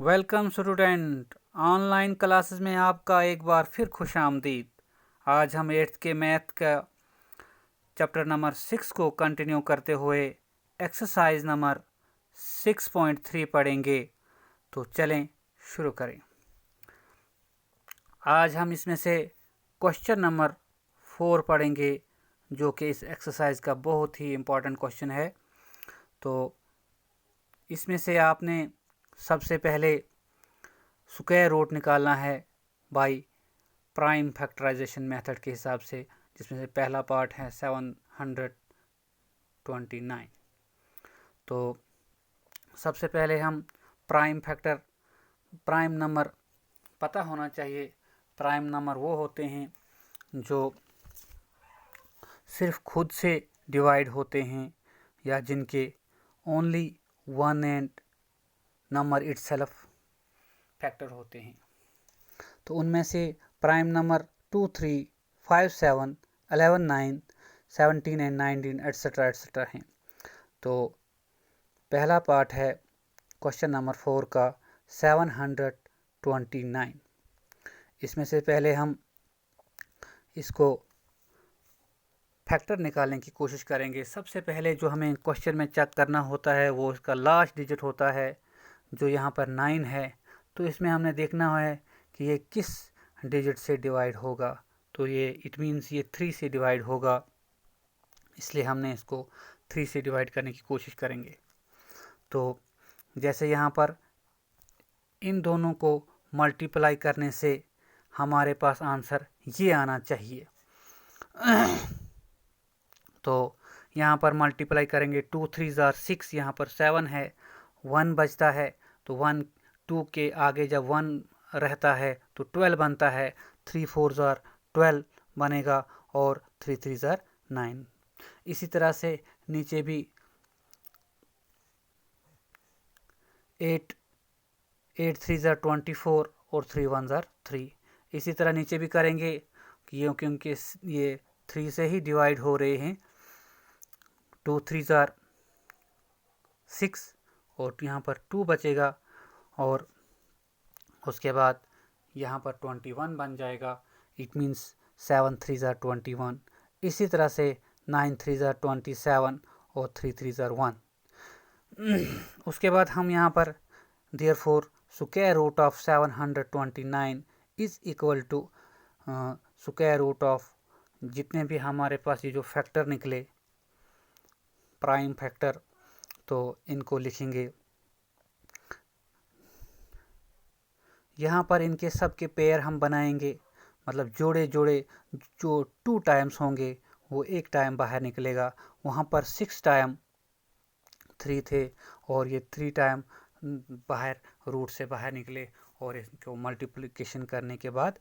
Welcome student, online classes में आपका एक बार फिर खुश आमदीद। आज हम 8th के मैथ का चैप्टर नंबर 6 को कंटिन्यू करते हुए एक्सरसाइज नंबर 6.3 पढ़ेंगे। तो चलें शुरू करें। आज हम इसमें से क्वेश्चन नंबर 4 पढ़ेंगे, जो कि इस एक्सरसाइज का बहुत ही इम्पोर्टेंट क्वेश्चन है। तो इसमें से आपने सबसे पहले स्क्वायर रूट निकालना है बाय प्राइम फैक्टराइजेशन मेथड के हिसाब से, जिसमें से पहला पार्ट है 729। तो सबसे पहले हम प्राइम नंबर पता होना चाहिए। प्राइम नंबर वो होते हैं जो सिर्फ खुद से डिवाइड होते हैं या जिनके only one and number itself factor होते हैं। तो उनमें से prime number 2, 3, 5, 7, 11, 9, 17 and 19 etcetera etcetera हैं। तो पहला पार्ट है क्वेश्चन नंबर 4 का 729। इसमें से पहले हम इसको फैक्टर निकालने की कोशिश करेंगे। सबसे पहले जो हमें क्वेश्चन में चेक करना होता है वो इसका लास्ट डिजिट होता है, जो यहाँ पर 9 है। तो इसमें हमने देखना है कि ये किस डिजिट से डिवाइड होगा। तो ये इट मीन्स ये 3 से डिवाइड होगा, इसलिए हमने इसको 3 से डिवाइड करने की कोशिश करेंगे। तो जैसे यहाँ पर इन दोनों को मल्टीप्लाई करने से हमारे पास आंसर ये आना चाहिए। तो यहाँ पर मल्टीप्लाई करेंगे, 2 3 6, यहाँ पर 7 है, 1 बचता है। तो 1 2 के आगे जब 1 रहता है तो 12 बनता है। 3 4 12 बनेगा और 3 3 9। इसी तरह से नीचे भी 8 3 24 और 3 1 3। इसी तरह नीचे भी करेंगे क्योंकि ये 3 से ही डिवाइड हो रहे हैं। 2 3 6 और यहाँ पर 2 बचेगा और उसके बाद यहाँ पर 21 बन जाएगा। It means 7 3 21। इसी तरह से 9 3 27 और 3 3 1। उसके बाद हम यहाँ पर therefore square root of 729 is equal to square root of जितने भी हमारे पास ये जो फैक्टर निकले प्राइम फैक्टर, तो इनको लिखेंगे। यहाँ पर इनके सब के पेयर हम बनाएंगे, मतलब जोड़े जोड़े जो 2 टाइम्स होंगे वो एक टाइम बाहर निकलेगा। वहाँ पर 6 टाइम 3 थे और ये 3 टाइम बाहर रूट से बाहर निकले और इसको मल्टीप्लिकेशन करने के बाद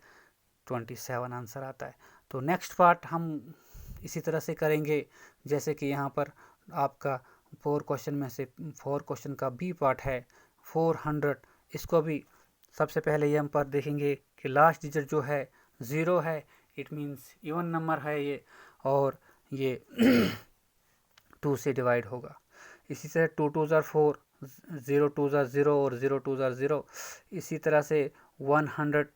27 आंसर आता है। तो नेक्स्ट पार्ट हम इसी तरह से करेंगे, जैसे कि यहाँ पर आपका 4 क्वेश्चन में से 4 क्वेश्चन का बी पार्ट है 400। इसको भी सबसे पहले ये हम पर देखेंगे कि लास्ट डिजिट जो है 0 है, इट मीन्स इवन नंबर है ये, और ये 2 से डिवाइड होगा। इसी तरह 2 2 4, 0 2 0 और 0 2 0। इसी तरह से 100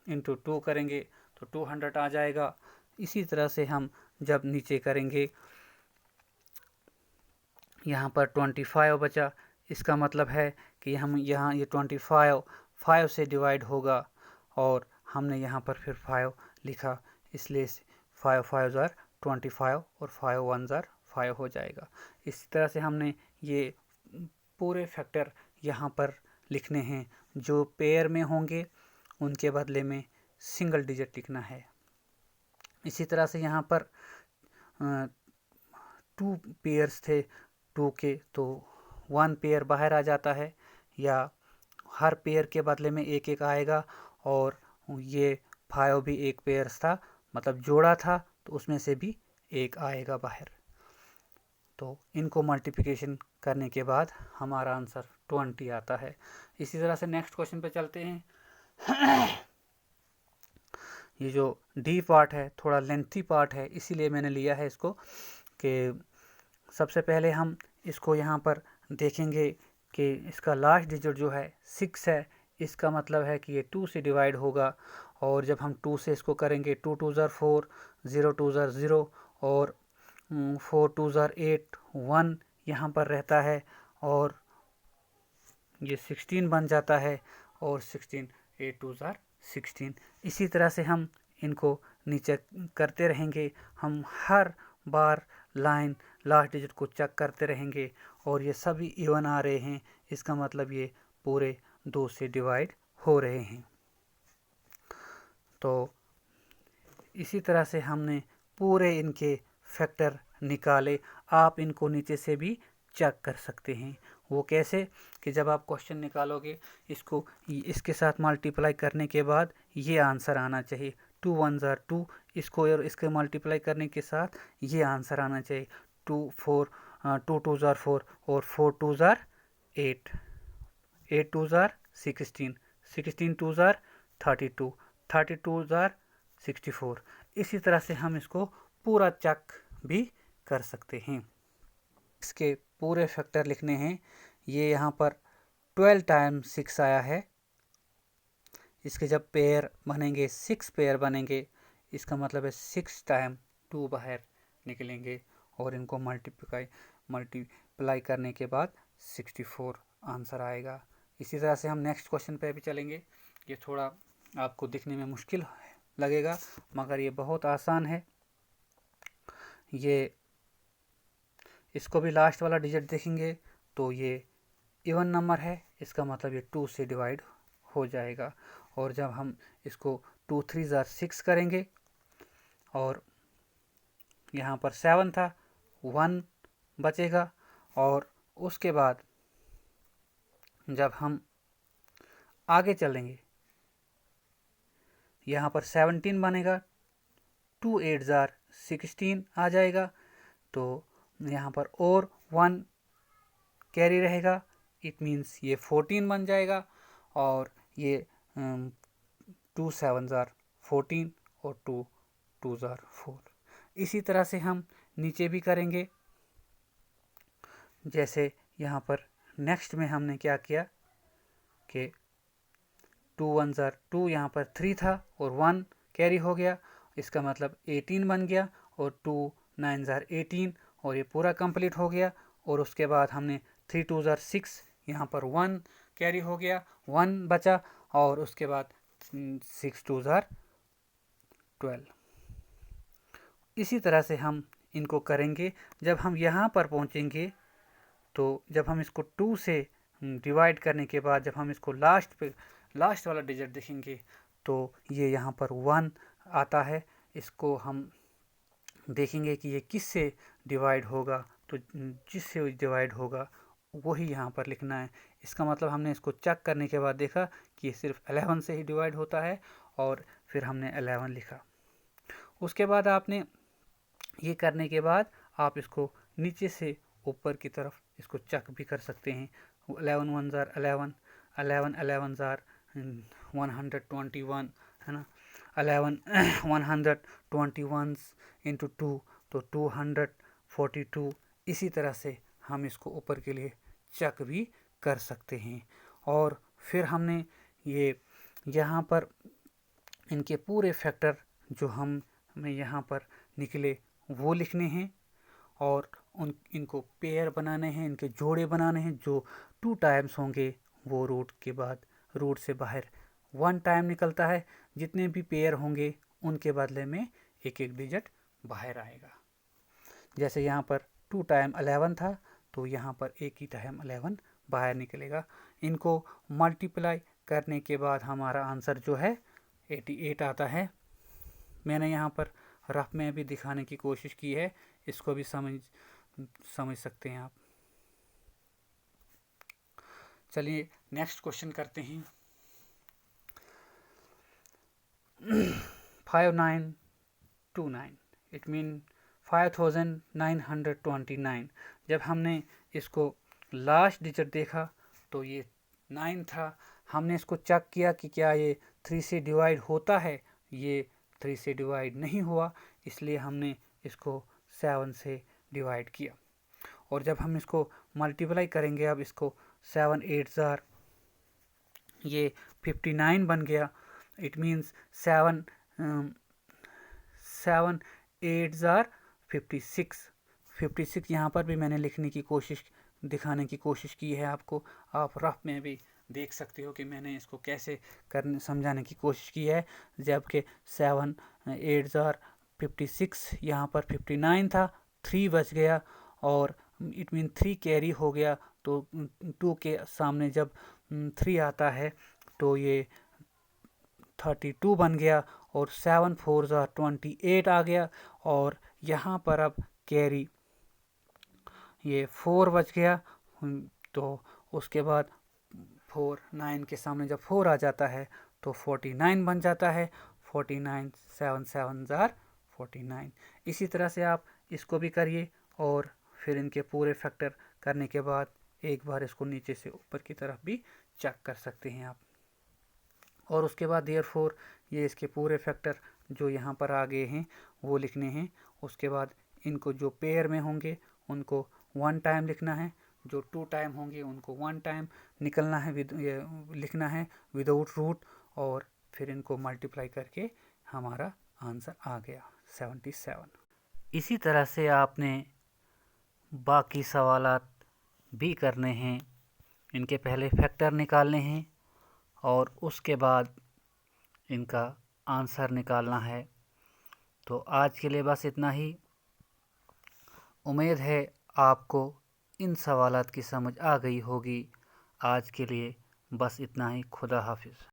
इंटू 2 करेंगे तो 200 आ जाएगा। इसी तरह से हम जब नीचे करेंगे, यहाँ पर 25 बचा। इसका मतलब है कि हम यहाँ ये 25 5 से डिवाइड होगा और हमने यहाँ पर फिर 5 लिखा, इसलिए 5 5 25 और 5 1 5 हो जाएगा। इसी तरह से हमने ये पूरे फैक्टर यहाँ पर लिखने हैं। जो पेयर में होंगे उनके बदले में सिंगल डिजिट लिखना है। इसी तरह से यहाँ पर 2 पेयर्स थे 2 के, तो 1 पेयर बाहर आ जाता है, या हर पेयर के बदले में एक एक आएगा। और ये 5 भी एक पेयर था, मतलब जोड़ा था, तो उसमें से भी एक आएगा बाहर। तो इनको मल्टीप्लिकेशन करने के बाद हमारा आंसर 20 आता है। इसी तरह से नेक्स्ट क्वेश्चन पे चलते हैं। ये जो डी पार्ट है थोड़ा लेंथी पार्ट है, इसीलिए मैंने लिया है इसको। कि सबसे पहले हम इसको यहाँ पर देखेंगे कि इसका लास्ट डिजिट जो है 6 है, इसका मतलब है कि ये 2 से डिवाइड होगा। और जब हम 2 से इसको करेंगे, 2 2 ज़ार 4, 0 2 ज़ार 0 और 4 2 ज़ार 8, 1 यहाँ पर रहता है और ये 16 बन जाता है और 16 8 2 ज़ार 16। इसी तरह से हम इनको नीचे करते रहेंगे। हम हर बार लाइन लास्ट डिजिट को चेक करते रहेंगे और ये सभी इवन आ रहे हैं, इसका मतलब ये पूरे 2 से डिवाइड हो रहे हैं। तो इसी तरह से हमने पूरे इनके फैक्टर निकाले। आप इनको नीचे से भी चेक कर सकते हैं। वो कैसे कि जब आप क्वेश्चन निकालोगे, इसको इसके साथ मल्टीप्लाई करने के बाद ये आंसर आना चाहिए। 2 1 ज़ार 2, इसको और इसके मल्टीप्लाई करने के साथ ये आंसर आना चाहिए। 2 2 ज़ार 4 और 4 2 ज़ार 8, 8 2 ज़ार 16, 16 2 ज़ार 32, 32 ज़ार 64। इसी तरह से हम इसको पूरा चेक भी कर सकते हैं। इसके पूरे फैक्टर लिखने हैं। ये यहाँ पर 12 टाइम्स 6 आया है। इसके जब पेयर बनेंगे, 6 पेयर बनेंगे, इसका मतलब है 6 टाइम 2 बाहर निकलेंगे और इनको मल्टीप्लाई करने के बाद 64 आंसर आएगा। इसी तरह से हम नेक्स्ट क्वेश्चन पे भी चलेंगे। ये थोड़ा आपको दिखने में मुश्किल लगेगा मगर ये बहुत आसान है। ये इसको भी लास्ट वाला डिजिट देखेंगे तो ये इवन नंबर है, इसका मतलब ये 2 से डिवाइड हो जाएगा। और जब हम इसको 2 3 ज़ार 6 करेंगे और यहाँ पर 7 था, 1 बचेगा और उसके बाद जब हम आगे चलेंगे, यहाँ पर 17 बनेगा, 2 8 ज़ार 16 आ जाएगा। तो यहाँ पर और 1 कैरी रहेगा, इट मीन्स ये 14 बन जाएगा और ये 2 7 ज़ार 14 और 2 2 ज़ार 4। इसी तरह से हम नीचे भी करेंगे। जैसे यहाँ पर नेक्स्ट में हमने क्या किया कि 2 1 ज़ार 2, यहाँ पर 3 था और 1 कैरी हो गया, इसका मतलब 18 बन गया और 2 9 ज़ार 18 और ये पूरा कंप्लीट हो गया। और उसके बाद हमने 3 2 ज़ार 6, यहाँ पर 1 कैरी हो गया, 1 बचा और उसके बाद 6 2 ज़ार 12। इसी तरह से हम इनको करेंगे। जब हम यहाँ पर पहुँचेंगे तो जब हम इसको 2 से डिवाइड करने के बाद जब हम इसको लास्ट वाला डिजिट देखेंगे तो ये यहाँ पर 1 आता है। इसको हम देखेंगे कि ये किस से डिवाइड होगा, तो जिससे डिवाइड होगा वही यहाँ पर लिखना है। इसका मतलब हमने इसको चेक करने के बाद देखा कि ये सिर्फ 11 से ही डिवाइड होता है और फिर हमने 11 लिखा। उसके बाद आपने ये करने के बाद आप इसको नीचे से ऊपर की तरफ इसको चेक भी कर सकते हैं। 11 1 ज़ार 11, 11 11 ज़ार 121 है ना। 11 121 इंटू 2 तो 242। इसी तरह से हम इसको ऊपर के लिए चेक भी कर सकते हैं। और फिर हमने ये यहाँ पर इनके पूरे फैक्टर जो हमें यहाँ पर निकले वो लिखने हैं और इनको पेयर बनाने हैं, इनके जोड़े बनाने हैं। जो 2 टाइम्स होंगे वो रूट के बाद रूट से बाहर 1 टाइम निकलता है। जितने भी पेयर होंगे उनके बदले में एक एक डिजिट बाहर आएगा। जैसे यहाँ पर 2 टाइम 11 था तो यहाँ पर एक ही टाइम 11 बाहर निकलेगा। इनको मल्टीप्लाई करने के बाद हमारा आंसर जो है 88 आता है। मैंने यहाँ पर रफ में भी दिखाने की कोशिश की है, इसको भी समझ सकते हैं आप। चलिए नेक्स्ट क्वेश्चन करते हैं। 5929 इट मीन 5929। जब हमने इसको लास्ट डिजिट देखा तो ये 9 था। हमने इसको चेक किया कि क्या ये 3 से डिवाइड होता है, ये 3 से डिवाइड नहीं हुआ, इसलिए हमने इसको 7 से डिवाइड किया। और जब हम इसको मल्टीप्लाई करेंगे अब इसको 7 8 ज़ार ये 59 बन गया। इट मीन्स 7 8 ज़ार 56 यहाँ पर भी मैंने लिखने की कोशिश, दिखाने की कोशिश की है आपको। आप रफ में भी देख सकते हो कि मैंने इसको कैसे करने समझाने की कोशिश की है। जबकि 7 8 ज़ार 56, यहाँ पर 59 था, 3 बच गया और इट मीन 3 कैरी हो गया। तो 2 के सामने जब 3 आता है तो ये 32 बन गया और 7 4 ज़ार 28 आ गया। और यहाँ पर अब कैरी ये 4 बच गया। तो उसके बाद 4 9 के सामने जब 4 आ जाता है तो 49 बन जाता है। 49 7 7 ज़ार 49। इसी तरह से आप इसको भी करिए और फिर इनके पूरे फैक्टर करने के बाद एक बार इसको नीचे से ऊपर की तरफ भी चेक कर सकते हैं आप। और उसके बाद देयरफॉर ये इसके पूरे फैक्टर जो यहाँ पर आ गए हैं वो लिखने हैं। उसके बाद इनको जो पेयर में होंगे उनको 1 टाइम लिखना है, जो 2 टाइम होंगे उनको 1 टाइम निकलना है, लिखना है विदाउट रूट। और फिर इनको मल्टीप्लाई करके हमारा आंसर आ गया 77। इसी तरह से आपने बाकी सवालात भी करने हैं। इनके पहले फैक्टर निकालने हैं और उसके बाद इनका आंसर निकालना है। तो आज के लिए बस इतना ही। उम्मीद है आपको इन सवालात की समझ आ गई होगी। आज के लिए बस इतना ही। खुदा हाफिज़।